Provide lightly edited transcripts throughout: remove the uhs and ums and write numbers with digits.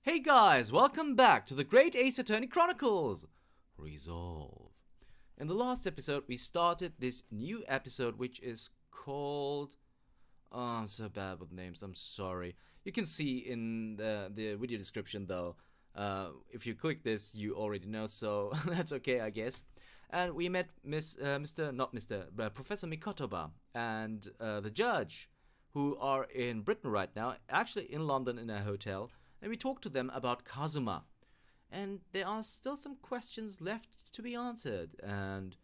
Hey guys, welcome back to the Great Ace Attorney Chronicles! Resolve. In the last episode, we started this new episode which is called... Oh, I'm so bad with names, I'm sorry. You can see in the video description though. If you click this, you already know, so that's okay, I guess. And we met Professor Mikotoba and the judge, who are in Britain right now, actually in London in a hotel. And we talked to them about Kazuma. And there are still some questions left to be answered. And,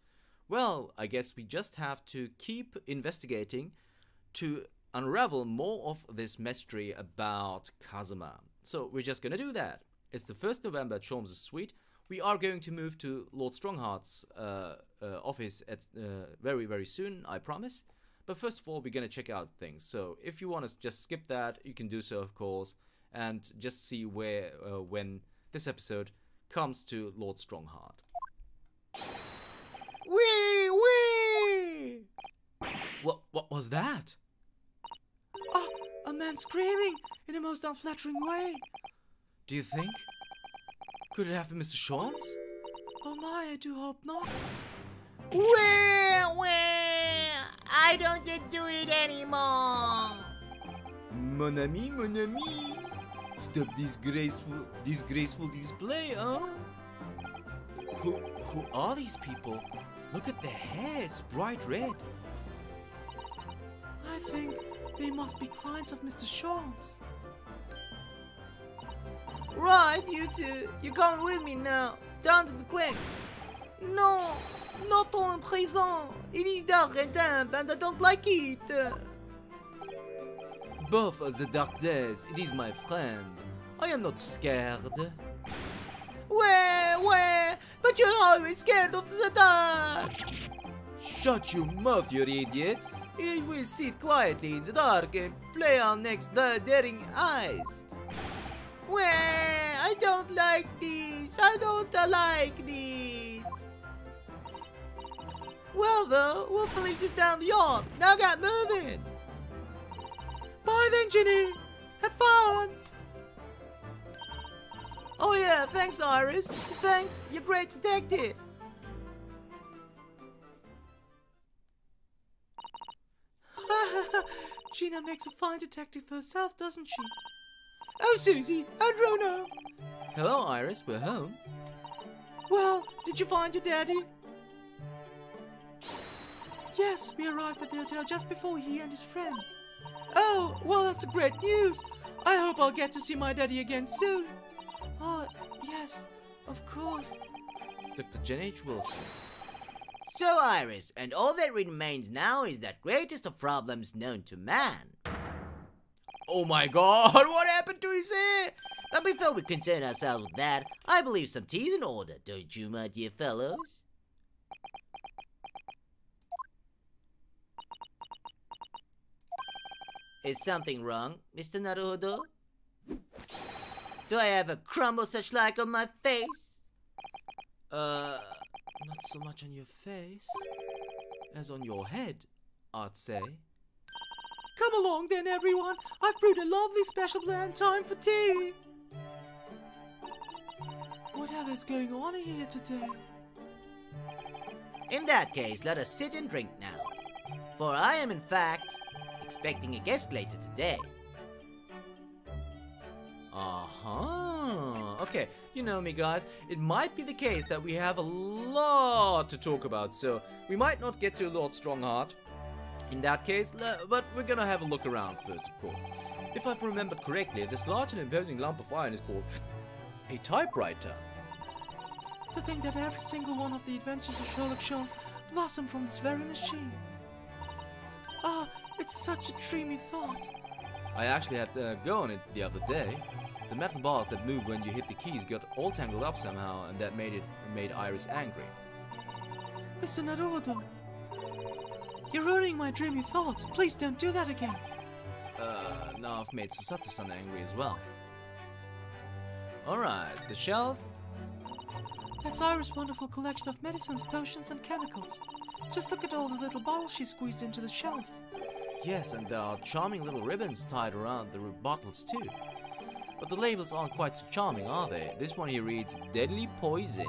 well, I guess we just have to keep investigating to unravel more of this mystery about Kazuma. So we're just gonna do that. It's the 1st November at Sholmes' suite. We are going to move to Lord Strongheart's office at very, very soon, I promise. But first of all, we're gonna check out things. So if you want to just skip that, you can do so, of course. And just see where, when this episode comes to Lord Strongheart. Wee wee! What was that? Oh, a man screaming in a most unflattering way. Do you think? Could it have been Mr. Sholmes? Oh my, I do hope not. Wee wee! I don't get to it anymore. Mon ami. Stop this disgraceful display, huh? Who are these people? Look at their hair, it's bright red. I think they must be clients of Mr. Sholmes. Right, you two. You're going with me now. Down to the clinic. No, not en prison. It is dark and damp and I don't like it. Both of the dark days, it is my friend. I am not scared. Where? But you're always scared of the dark. Shut your mouth, you idiot. We will sit quietly in the dark and play our next daring eyes. Where? I don't like this. I don't like this. Well, though, we'll finish this down the yard. Now get moving. Bye then, Ginny. Have fun. Oh yeah, thanks Iris. Thanks, you're a great detective. Gina makes a fine detective herself, doesn't she? Oh, Susie and Rono. Hello, Iris, we're home. Well, did you find your daddy? Yes, we arrived at the hotel just before he and his friend. Oh, well, that's great news. I hope I'll get to see my daddy again soon. Oh, yes, of course. Dr. Jen H. Wilson. So, Iris, and all that remains now is that greatest of problems known to man. Oh my god, what happened to his hair? But before we concern ourselves with that, I believe some tea's in order, don't you, my dear fellows? Is something wrong, Mr. Naruhodo? Do I have a crumble such like on my face? Not so much on your face as on your head, I'd say. Come along then, everyone. I've brewed a lovely special blend time for tea. Whatever's going on here today? In that case, let us sit and drink now. For I am, in fact, expecting a guest later today. Okay, you know me guys, it might be the case that we have a lot to talk about, so we might not get to Lord Strongheart in that case, but we're gonna have a look around first, of course. If I remember correctly, this large and imposing lump of iron is called a typewriter. To think that every single one of the adventures of Sherlock Holmes blossomed from this very machine. Ah, it's such a dreamy thought. I actually had to go on it the other day. The metal bars that moved when you hit the keys got all tangled up somehow, and that made Iris angry. Mr. Naruhodo, you're ruining my dreamy thoughts. Please don't do that again. Now I've made Susato-san angry as well. Alright, the shelf. That's Iris' wonderful collection of medicines, potions, and chemicals. Just look at all the little bottles she squeezed into the shelves. Yes, and there are charming little ribbons tied around the bottles too. But the labels aren't quite so charming, are they? This one here reads Deadly Poison.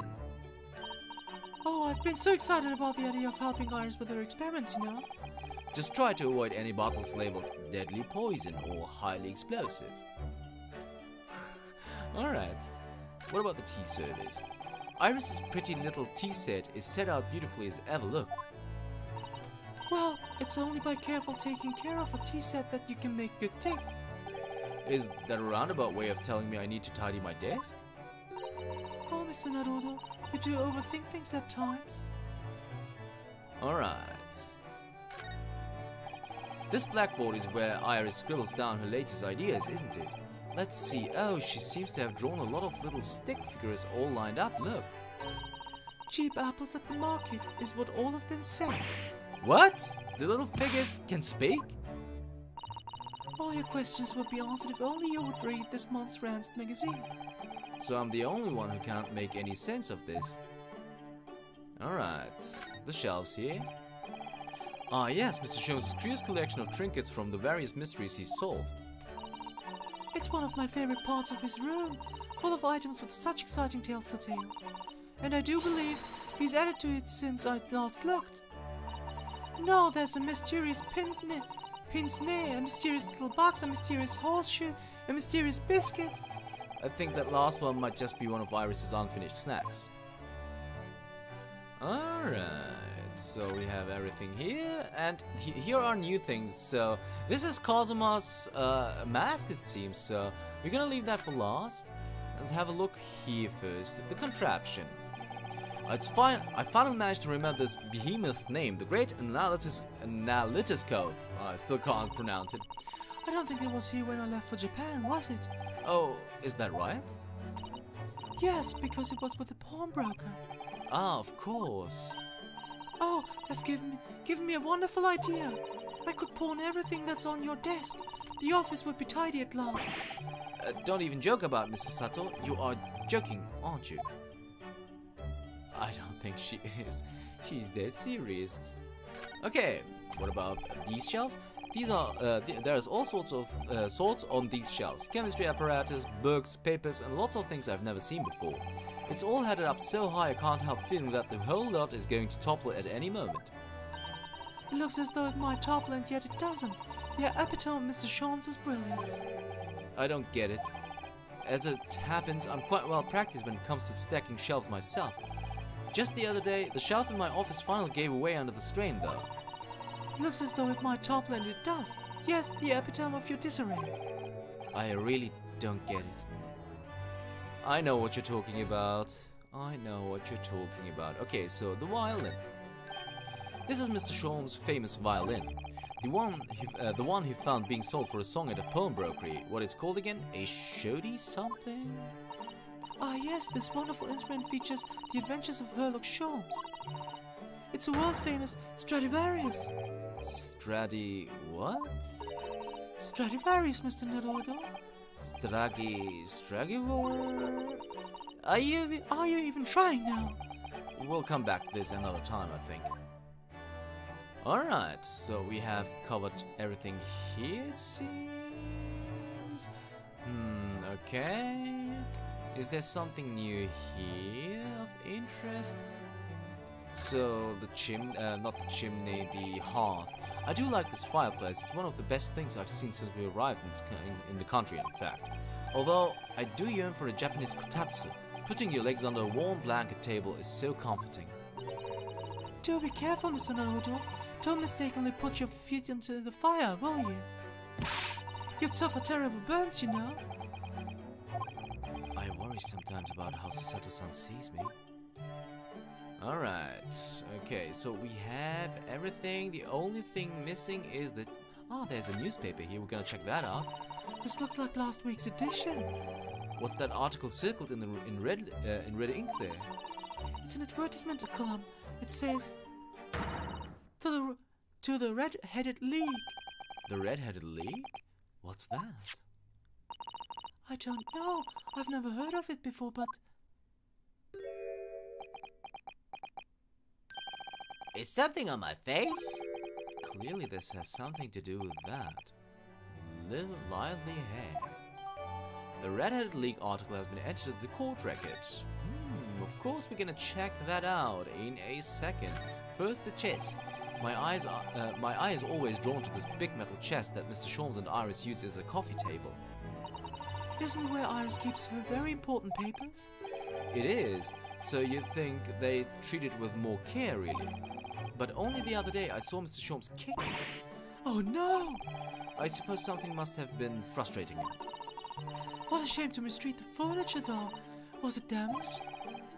Oh, I've been so excited about the idea of helping Iris with her experiments, you know. Just try to avoid any bottles labeled Deadly Poison or Highly Explosive. Alright, what about the tea service? Iris's pretty little tea set is set out beautifully as ever. Look. Well, it's only by careful taking care of a tea set that you can make good tea. Is that a roundabout way of telling me I need to tidy my desk? Oh, Mr. Naruto, you do overthink things at times. Alright. This blackboard is where Iris scribbles down her latest ideas, isn't it? Let's see. Oh, she seems to have drawn a lot of little stick figures all lined up. Look. Cheap apples at the market is what all of them say. What? The little figures can speak? All your questions would be answered if only you would read this month's Rand's magazine. So I'm the only one who can't make any sense of this. Alright, the shelves here. Ah yes, Mr. Sholmes' curious collection of trinkets from the various mysteries he's solved. It's one of my favorite parts of his room, full of items with such exciting tales to tell. And I do believe he's added to it since I last looked. No, there's a mysterious pince nez, a mysterious little box, a mysterious horseshoe, a mysterious biscuit. I think that last one might just be one of Iris's unfinished snacks. Alright, so we have everything here, and here are new things. So this is Kazuma's mask, it seems, so we're gonna leave that for last and have a look here first at the contraption. It's fine. I finally managed to remember this behemoth's name, the Great Analytoscope. I still can't pronounce it. I don't think it was here when I left for Japan, was it? Oh, is that right? Yes, because it was with the pawnbroker. Ah, of course. Oh, that's given me a wonderful idea. I could pawn everything that's on your desk. The office would be tidy at last. Don't even joke about it, Mr. Sato. You are joking, aren't you? I don't think she is. She's dead serious. Okay, what about these shelves? These are there's all sorts of sorts on these shelves. Chemistry apparatus, books, papers, and lots of things I've never seen before. It's all headed up so high I can't help feeling that the whole lot is going to topple at any moment. It looks as though it might topple, and yet it doesn't. The epitome of Mr. Sholmes' brilliance. I don't get it. As it happens, I'm quite well practiced when it comes to stacking shelves myself. Just the other day, the shelf in my office finally gave away under the strain, though. It looks as though it might topple, and it does. Yes, the epitome of your disarray. I really don't get it. I know what you're talking about. I know what you're talking about. Okay, so the violin. This is Mr. Sholmes' famous violin. The one he found being sold for a song at a pawnbrokery. What it's called again? A shoddy something? Ah yes, this wonderful instrument features the adventures of Sherlock Sholmes. It's a world-famous Stradivarius. What? Stradivarius, Mr. Naruto. Stragivor? Are you even trying now? We'll come back to this another time, I think. Alright, so we have covered everything here, it seems. Okay. Is there something new here of interest? So, not the chimney, the hearth. I do like this fireplace. It's one of the best things I've seen since we arrived in the country, in fact. Although, I do yearn for a Japanese kotatsu. Putting your legs under a warm blanket table is so comforting. Do be careful, Mr. Naruto. Don't mistakenly put your feet into the fire, will you? You'd suffer terrible burns, you know. I worry sometimes about how Susato-san sees me. Alright, okay, so we have everything. The only thing missing is the... Oh, there's a newspaper here. We're gonna check that out. This looks like last week's edition. What's that article circled in red ink there? It's an advertisement column. It says, to the Red-Headed League. The Red-Headed League? What's that? I don't know. I've never heard of it before, but... Is something on my face? Clearly this has something to do with that. Lively hair. The Red-Headed League article has been entered into the court record. Of course we're gonna check that out in a second. First, the chest. My eye is always drawn to this big metal chest that Mr. Sholmes and Iris use as a coffee table. Isn't it where Iris keeps her very important papers? It is, so you'd think they treat it with more care, really. But only the other day I saw Mr. Sholmes kicking. Oh no! I suppose something must have been frustrating him. What a shame to mistreat the furniture, though. Was it damaged?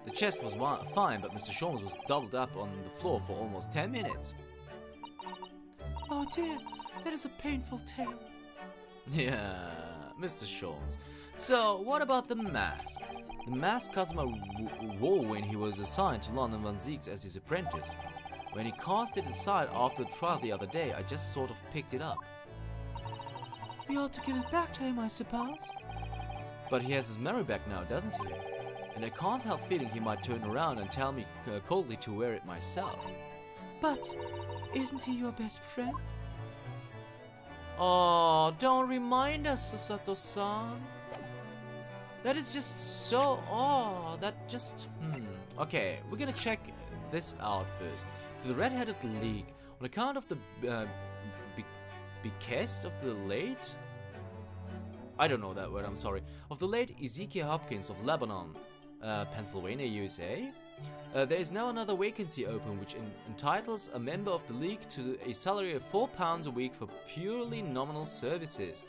The chest was fine, but Mr. Sholmes was doubled up on the floor for almost 10 minutes. Oh dear, that is a painful tale. Yeah, Mr. Sholmes. So, what about the mask? The mask customer wore when he was assigned to London Van Zeeks as his apprentice. When he cast it aside after the trial the other day, I just sort of picked it up. We ought to give it back to him, I suppose. But he has his memory back now, doesn't he? And I can't help feeling he might turn around and tell me coldly to wear it myself. But isn't he your best friend? Oh, don't remind us, Sato-san. That is just so... Oh, that just... Okay, we're gonna check this out first. To the Red-Headed League, on account of the bequest of the late... I don't know that word, I'm sorry. Of the late Ezekiel Hopkins of Lebanon, Pennsylvania, USA. There is now another vacancy open which entitles a member of the league to a salary of £4 a week for purely nominal services.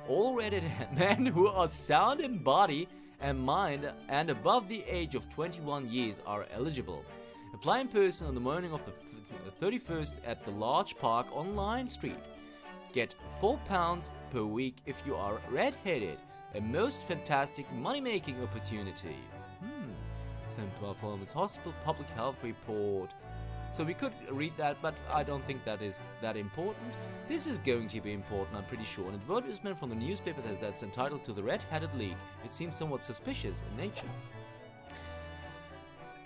All red-headed men who are sound in body and mind and above the age of 21 years are eligible. Apply in person on the morning of the 31st at the large park on Lime Street. Get £4 per week if you are red-headed. A most fantastic money-making opportunity. St. Bartholomew's Hospital Public Health Report. So we could read that, but I don't think that is that important. This is going to be important, I'm pretty sure. An advertisement from the newspaper that's entitled to the Red-Headed League. It seems somewhat suspicious in nature.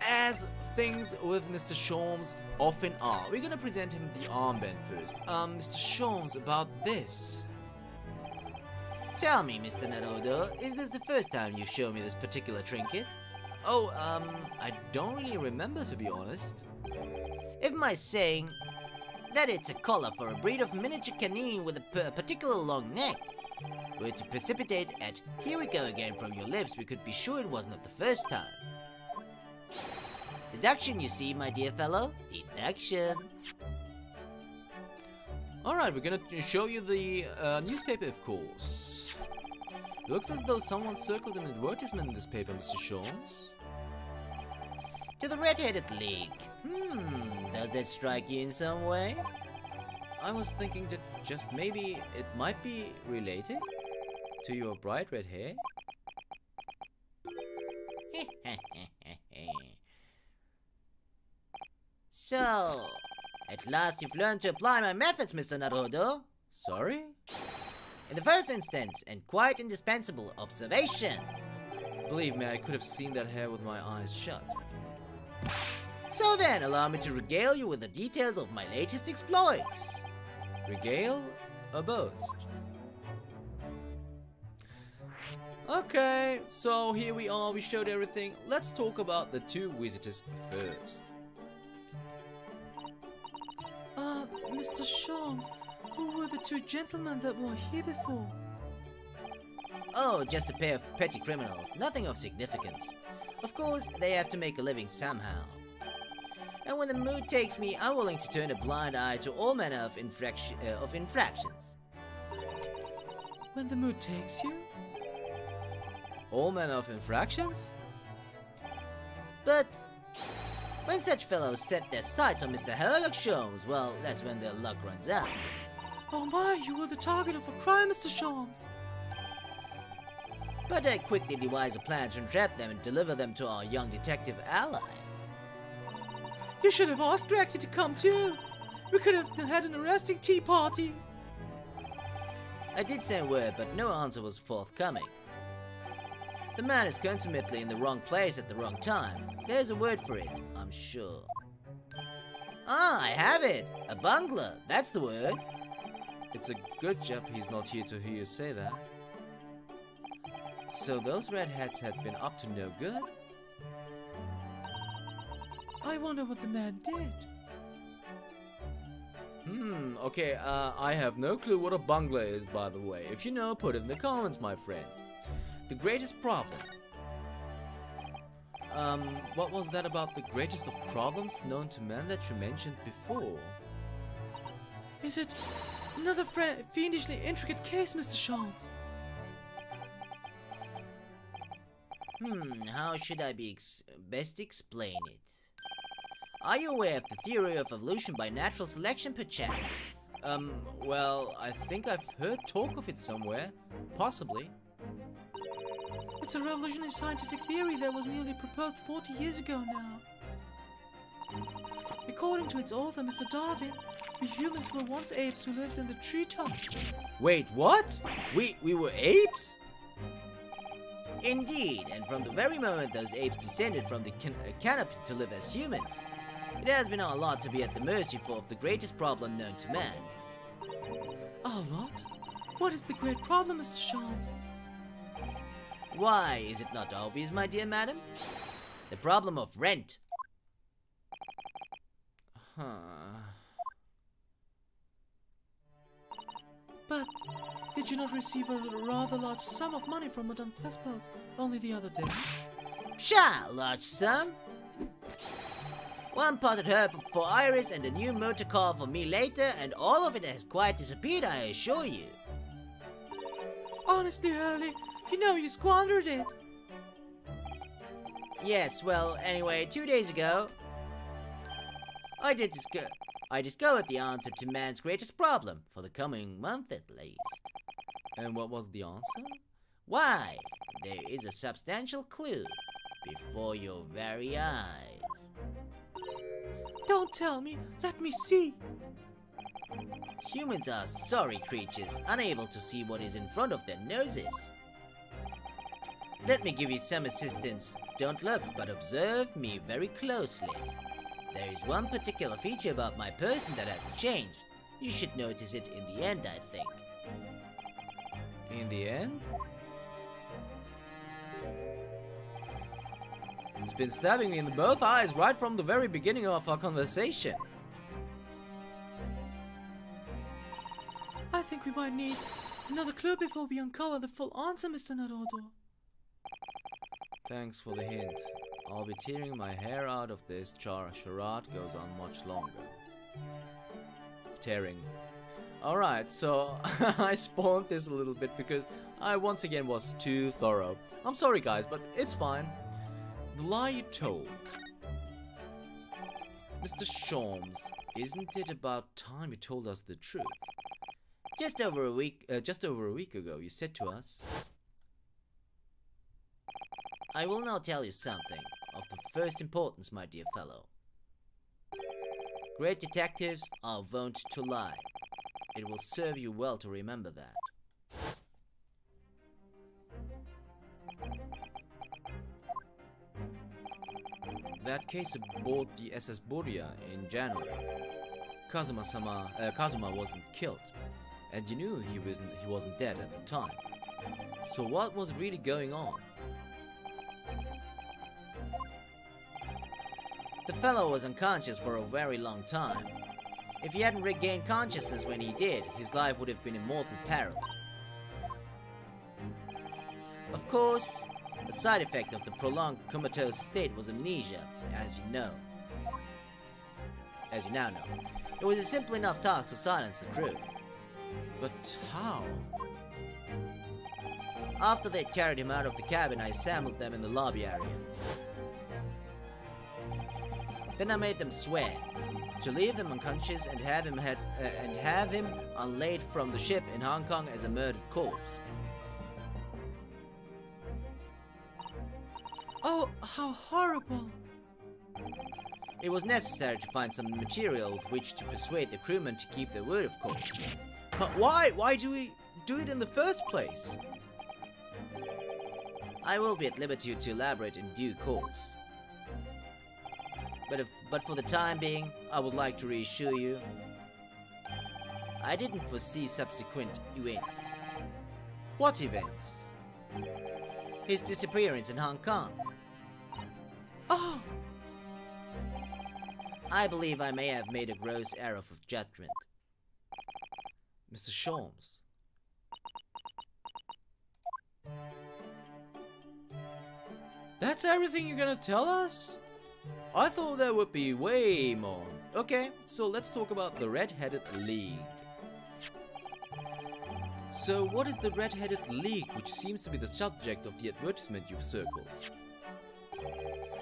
As things with Mr. Sholmes often are, we're gonna present him the armband first. Mr. Sholmes, about this. Tell me, Mr. Naruto, is this the first time you've shown me this particular trinket? Oh, I don't really remember, to be honest. If my saying that it's a collar for a breed of miniature canine with a particular long neck were to precipitate at "here we go again" from your lips, we could be sure it was not the first time. Deduction, you see, my dear fellow. Deduction. Alright, we're gonna show you the newspaper, of course. It looks as though someone circled an advertisement in this paper, Mr. Sholmes. To the Red-Headed League. Does that strike you in some way? I was thinking that just maybe it might be related to your bright red hair. So, at last you've learned to apply my methods, Mr. Naruto. Sorry? In the first instance, and quite indispensable, observation. Believe me, I could have seen that hair with my eyes shut. So then, allow me to regale you with the details of my latest exploits. Regale or boast? Okay, so here we are, we showed everything. Let's talk about the two visitors first. Mr. Sholmes, who were the two gentlemen that were here before? Oh, just a pair of petty criminals, nothing of significance. Of course, they have to make a living somehow. And when the mood takes me, I'm willing to turn a blind eye to all manner of infractions. When the mood takes you? All manner of infractions? But when such fellows set their sights on Mr. Sherlock Sholmes, well, that's when their luck runs out. Oh my, you were the target of a crime, Mr. Sholmes. But I quickly devised a plan to entrap them and deliver them to our young detective ally. You should have asked Rexy to come too. We could have had an arresting tea party. I did send word, but no answer was forthcoming. The man is consummately in the wrong place at the wrong time. There's a word for it, I'm sure. Ah, I have it! A bungler, that's the word. It's a good job he's not here to hear you say that. So those redheads had been up to no good? I wonder what the man did. Okay, I have no clue what a bungler is, by the way. If you know, put it in the comments, my friends. The greatest problem. What was that about the greatest of problems known to man that you mentioned before? Is it another fiendishly intricate case, Mr. Sholmes? How should I best explain it? Are you aware of the theory of evolution by natural selection, perchance? Well, I think I've heard talk of it somewhere. Possibly. It's a revolutionary scientific theory that was nearly proposed 40 years ago now. According to its author, Mr. Darwin, we humans were once apes who lived in the treetops. Wait, what? We were apes? Indeed, and from the very moment those apes descended from the canopy to live as humans, it has been our lot to be at the mercy of the greatest problem known to man. Our lot? What is the great problem, Mr. Sholmes? Why, is it not obvious, my dear madam? The problem of rent. But did you not receive a rather large sum of money from Madame Tespels only the other day? Pshaw, large sum. One potted herb for Iris and a new motor car for me later, and all of it has quite disappeared, I assure you. Honestly, Hurley, you know you squandered it. Yes, well, anyway, 2 days ago, I discovered the answer to man's greatest problem, for the coming month at least. And what was the answer? Why, there is a substantial clue before your very eyes. Don't tell me, let me see. Humans are sorry creatures, unable to see what is in front of their noses. Let me give you some assistance. Don't look, but observe me very closely. There is one particular feature about my person that hasn't changed. You should notice it in the end, I think. In the end? It's been stabbing me in both eyes right from the very beginning of our conversation. I think we might need another clue before we uncover the full answer, Mr. Naruto. Thanks for the hint. I'll be tearing my hair out if this charade goes on much longer. Tearing. Alright, so I spawned this a little bit because I once again was too thorough. I'm sorry guys, but it's fine. The lie you told. Mr. Sholmes, isn't it about time you told us the truth? Just over a week ago, you said to us, I will now tell you something of the first importance, my dear fellow. Great detectives are wont to lie. It will serve you well to remember that. That case aboard the SS Boria in January. Kazuma wasn't killed, and you knew he wasn't dead at the time. So what was really going on? The fellow was unconscious for a very long time. If he hadn't regained consciousness when he did, his life would have been in mortal peril. Of course, a side effect of the prolonged comatose state was amnesia, as you now know. It was a simple enough task to silence the crew. But how? After they'd carried him out of the cabin, I assembled them in the lobby area. Then I made them swear to leave him unconscious and have him unlaid from the ship in Hong Kong as a murdered corpse. Oh, how horrible! It was necessary to find some material with which to persuade the crewmen to keep their word, of course. But why? Why do we do it in the first place? I will be at liberty to elaborate in due course. But for the time being, I would like to reassure you, I didn't foresee subsequent events. What events? His disappearance in Hong Kong. Oh, I believe I may have made a gross error of judgment. Mr. Sholmes. That's everything you're gonna tell us? I thought there would be way more. Okay, so let's talk about the Red-Headed League. So what is the Red-Headed League, which seems to be the subject of the advertisement you've circled?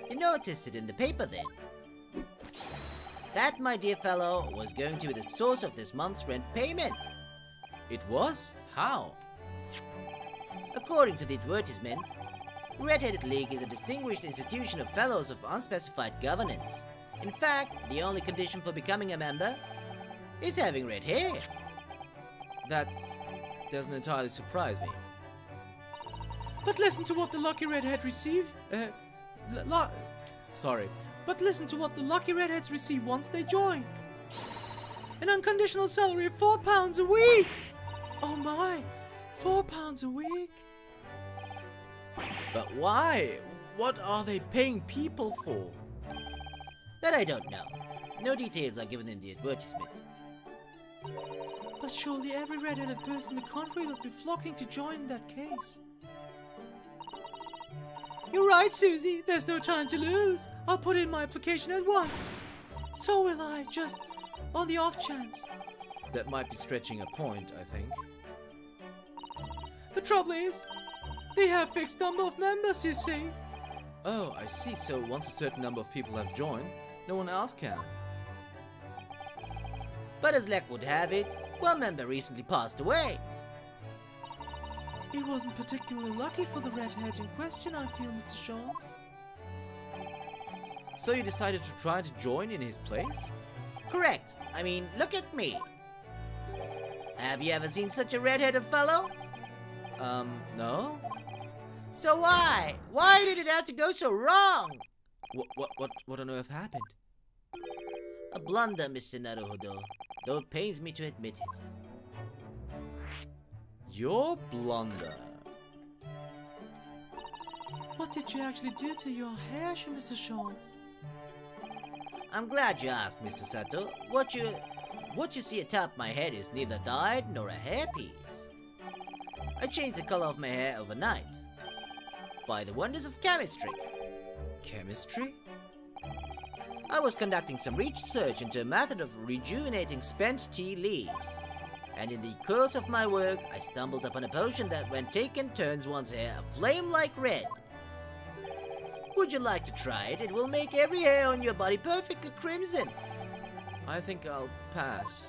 You noticed it in the paper then? That, my dear fellow, was going to be the source of this month's rent payment. It was? How? According to the advertisement, Red-Headed League is a distinguished institution of fellows of unspecified governance. In fact, the only condition for becoming a member is having red hair. That doesn't entirely surprise me. but listen to what the lucky redhead receive. But listen to what the lucky redheads receive once they join. An unconditional salary of £4 a week. Oh my, £4 a week. But why? What are they paying people for? That I don't know. No details are given in the advertisement. But surely every red-headed person in the country would be flocking to join in that case. You're right, Susie. There's no time to lose. I'll put in my application at once. So will I, just on the off chance. That might be stretching a point, I think. The trouble is, they have fixed number of members, you see. Oh, I see. So once a certain number of people have joined, no one else can. But as luck would have it, one member recently passed away. It wasn't particularly lucky for the redhead in question, I feel, Mr. Sholmes. So you decided to try to join in his place? Correct. I mean, look at me. Have you ever seen such a red-headed fellow? No? So why? Why did it have to go so wrong? What on earth happened? A blunder, Mr. Naruhodo, though it pains me to admit it. Your blunder. What did you actually do to your hair, Mr. Sholmes? I'm glad you asked, Mr. Sato. What you see atop my head is neither dyed nor a hairpiece. I changed the color of my hair overnight. By the wonders of chemistry. Chemistry? I was conducting some research into a method of rejuvenating spent tea leaves. And in the course of my work, I stumbled upon a potion that, when taken, turns one's hair a flame-like red. Would you like to try it? It will make every hair on your body perfectly crimson. I think I'll pass.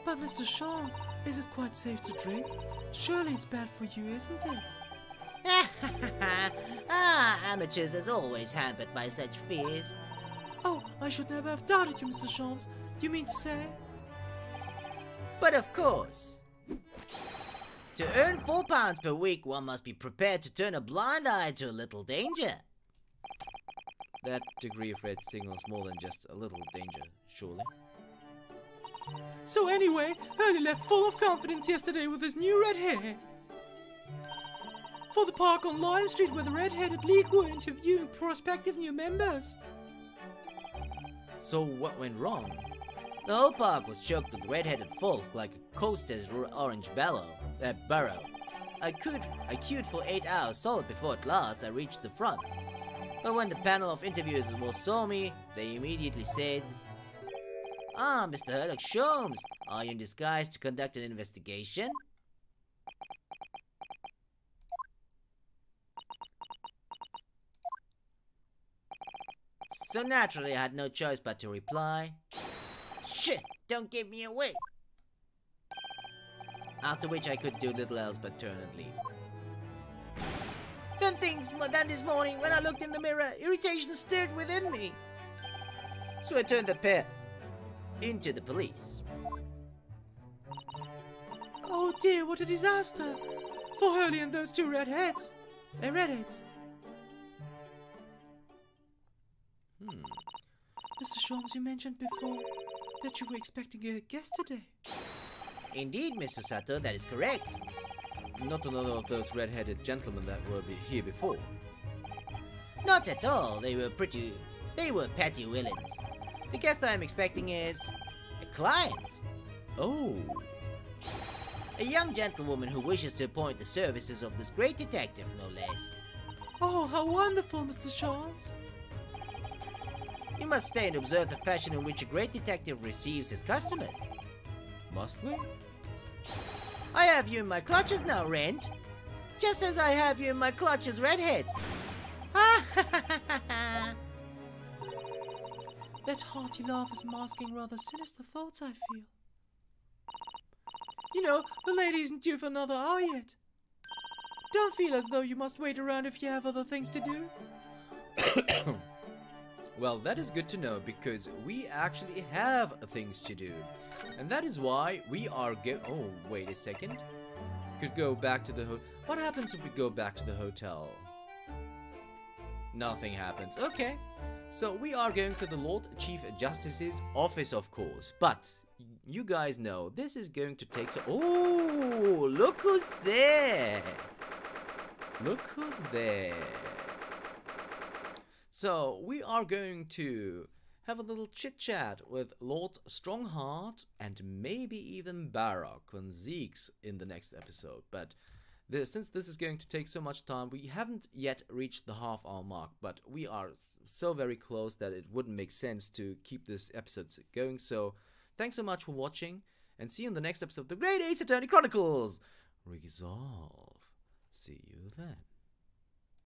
But Mr. Sholmes, is it quite safe to drink? Surely it's bad for you, isn't it? Amateurs as always hampered by such fears. Oh, I should never have doubted you, Mr. Sholmes. You mean to say? But of course. To earn £4 per week, one must be prepared to turn a blind eye to a little danger. That degree of red signals more than just a little danger, surely. So anyway, Hurley left full of confidence yesterday with his new red hair. For the park on Lime Street where the Red-Headed League were interviewing prospective new members. So what went wrong? The whole park was choked with red-headed folk like a coaster's orange burrow. I queued for 8 hours solid before at last I reached the front. But when the panel of interviewers saw me, they immediately said, "Ah, Mr. Sherlock Sholmes, are you in disguise to conduct an investigation?" So naturally I had no choice but to reply, "Shit, don't give me away." After which I could do little else but turn and leave. Then this morning, when I looked in the mirror, irritation stirred within me. So I turned the pair into the police. Oh dear, what a disaster! For Hurley and those two redheads. Redheads. Mr. Sholmes, you mentioned before that you were expecting a guest today. Indeed, Mr. Sato, that is correct. not another of those red-headed gentlemen that were here before. Not at all. They were petty villains. The guest I am expecting is a client. Oh. A young gentlewoman who wishes to appoint the services of this great detective, no less. Oh, how wonderful, Mr. Sholmes. You must stay and observe the fashion in which a great detective receives his customers. Must we? I have you in my clutches now, Rent. Just as I have you in my clutches, Redheads. Ha ha ha ha ha! That hearty laugh is masking rather sinister thoughts, I feel. You know, the lady isn't due for another hour yet. Don't feel as though you must wait around if you have other things to do. Well, that is good to know, because we actually have things to do. And that is why we are oh, wait a second. Could go back to the what happens if we go back to the hotel? Nothing happens. Okay. So we are going to the Lord Chief Justice's office, of course. But you guys know this is going to take so... Oh, look who's there. Look who's there. So we are going to have a little chit-chat with Lord Strongheart and maybe even Barak when Zeke's in the next episode. But since this is going to take so much time, we haven't yet reached the half-hour mark, but we are so very close that it wouldn't make sense to keep this episode going. So thanks so much for watching, and see you in the next episode of the Great Ace Attorney Chronicles. Resolve. See you then.